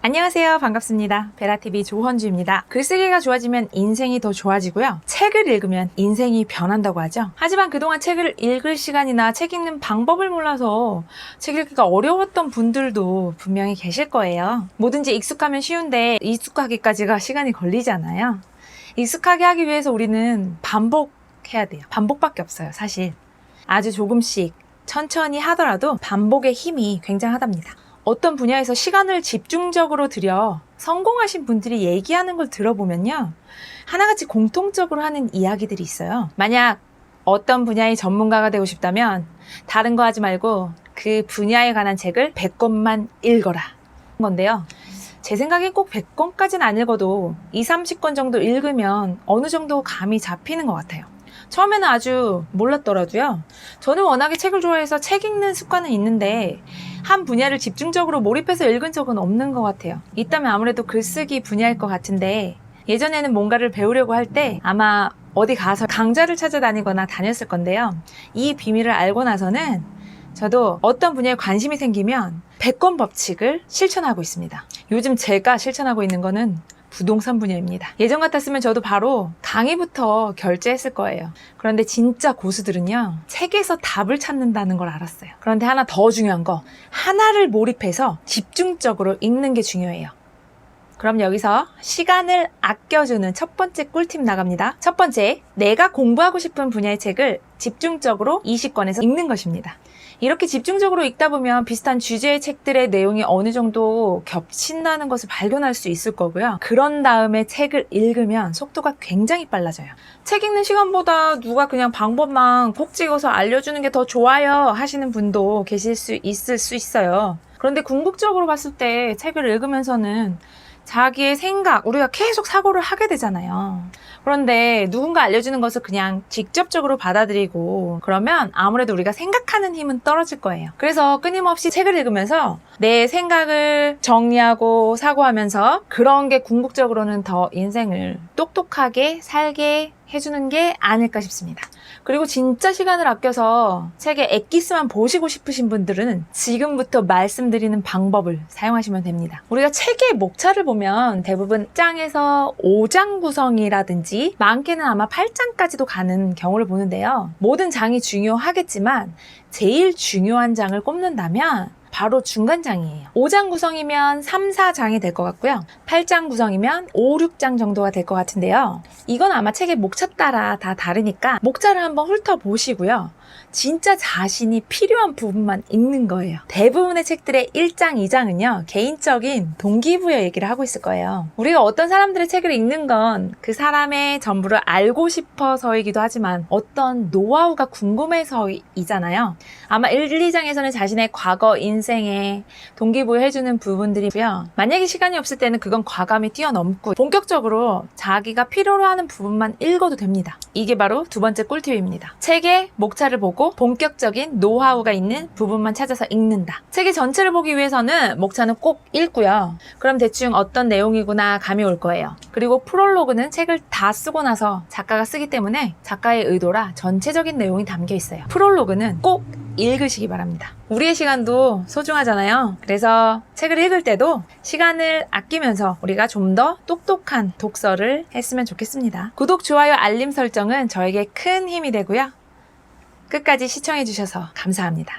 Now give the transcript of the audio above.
안녕하세요. 반갑습니다. 베라TV 조헌주입니다. 글쓰기가 좋아지면 인생이 더 좋아지고요. 책을 읽으면 인생이 변한다고 하죠. 하지만 그동안 책을 읽을 시간이나 책 읽는 방법을 몰라서 책 읽기가 어려웠던 분들도 분명히 계실 거예요. 뭐든지 익숙하면 쉬운데 익숙하기까지가 시간이 걸리잖아요. 익숙하게 하기 위해서 우리는 반복해야 돼요. 반복밖에 없어요, 사실. 아주 조금씩 천천히 하더라도 반복의 힘이 굉장하답니다. 어떤 분야에서 시간을 집중적으로 들여 성공하신 분들이 얘기하는 걸 들어보면요, 하나같이 공통적으로 하는 이야기들이 있어요. 만약 어떤 분야의 전문가가 되고 싶다면 다른 거 하지 말고 그 분야에 관한 책을 100권만 읽어라 건데요. 제 생각엔 꼭 100권까지는 안 읽어도 20-30권 정도 읽으면 어느 정도 감이 잡히는 것 같아요. 처음에는 아주 몰랐더라도요. 저는 워낙에 책을 좋아해서 책 읽는 습관은 있는데 한 분야를 집중적으로 몰입해서 읽은 적은 없는 것 같아요. 있다면 아무래도 글쓰기 분야일 것 같은데, 예전에는 뭔가를 배우려고 할 때 아마 어디 가서 강좌를 찾아다니거나 다녔을 건데요. 이 비밀을 알고 나서는 저도 어떤 분야에 관심이 생기면 100권 법칙을 실천하고 있습니다. 요즘 제가 실천하고 있는 거는 부동산 분야입니다. 예전 같았으면 저도 바로 강의부터 결제했을 거예요. 그런데 진짜 고수들은요, 책에서 답을 찾는다는 걸 알았어요. 그런데 하나 더 중요한 거, 하나를 몰입해서 집중적으로 읽는 게 중요해요. 그럼 여기서 시간을 아껴주는 첫 번째 꿀팁 나갑니다. 첫 번째, 내가 공부하고 싶은 분야의 책을 집중적으로 20권에서 읽는 것입니다. 이렇게 집중적으로 읽다 보면 비슷한 주제의 책들의 내용이 어느 정도 겹친다는 것을 발견할 수 있을 거고요. 그런 다음에 책을 읽으면 속도가 굉장히 빨라져요. 책 읽는 시간보다 누가 그냥 방법만 콕 찍어서 알려주는 게 더 좋아요 하시는 분도 계실 수 있어요. 그런데 궁극적으로 봤을 때 책을 읽으면서는 자기의 생각, 우리가 계속 사고를 하게 되잖아요. 그런데 누군가 알려주는 것을 그냥 직접적으로 받아들이고 그러면 아무래도 우리가 생각하는 힘은 떨어질 거예요. 그래서 끊임없이 책을 읽으면서 내 생각을 정리하고 사고하면서 그런 게 궁극적으로는 더 인생을 똑똑하게 살게 해주는 게 아닐까 싶습니다. 그리고 진짜 시간을 아껴서 책의 엑기스만 보시고 싶으신 분들은 지금부터 말씀드리는 방법을 사용하시면 됩니다. 우리가 책의 목차를 보면 대부분 1장에서 5장 구성이라든지 많게는 아마 8장까지도 가는 경우를 보는데요. 모든 장이 중요하겠지만 제일 중요한 장을 꼽는다면 바로 중간장이에요. 5장 구성이면 3, 4장이 될 것 같고요. 8장 구성이면 5, 6장 정도가 될 것 같은데요. 이건 아마 책의 목차 따라 다 다르니까 목차를 한번 훑어보시고요. 진짜 자신이 필요한 부분만 읽는 거예요. 대부분의 책들의 1장, 2장은요. 개인적인 동기부여 얘기를 하고 있을 거예요. 우리가 어떤 사람들의 책을 읽는 건 그 사람의 전부를 알고 싶어서이기도 하지만 어떤 노하우가 궁금해서이잖아요. 아마 1, 2장에서는 자신의 과거 인생에 동기부여해주는 부분들이고요. 만약에 시간이 없을 때는 그건 과감히 뛰어넘고 본격적으로 자기가 필요로 하는 부분만 읽어도 됩니다. 이게 바로 두 번째 꿀팁입니다. 책의 목차를 보고 본격적인 노하우가 있는 부분만 찾아서 읽는다. 책의 전체를 보기 위해서는 목차는 꼭 읽고요. 그럼 대충 어떤 내용이구나 감이 올 거예요. 그리고 프롤로그는 책을 다 쓰고 나서 작가가 쓰기 때문에 작가의 의도라 전체적인 내용이 담겨 있어요. 프롤로그는 꼭 읽으시기 바랍니다. 우리의 시간도 소중하잖아요. 그래서 책을 읽을 때도 시간을 아끼면서 우리가 좀 더 똑똑한 독서를 했으면 좋겠습니다. 구독, 좋아요, 알림 설정은 저에게 큰 힘이 되고요. 끝까지 시청해주셔서 감사합니다.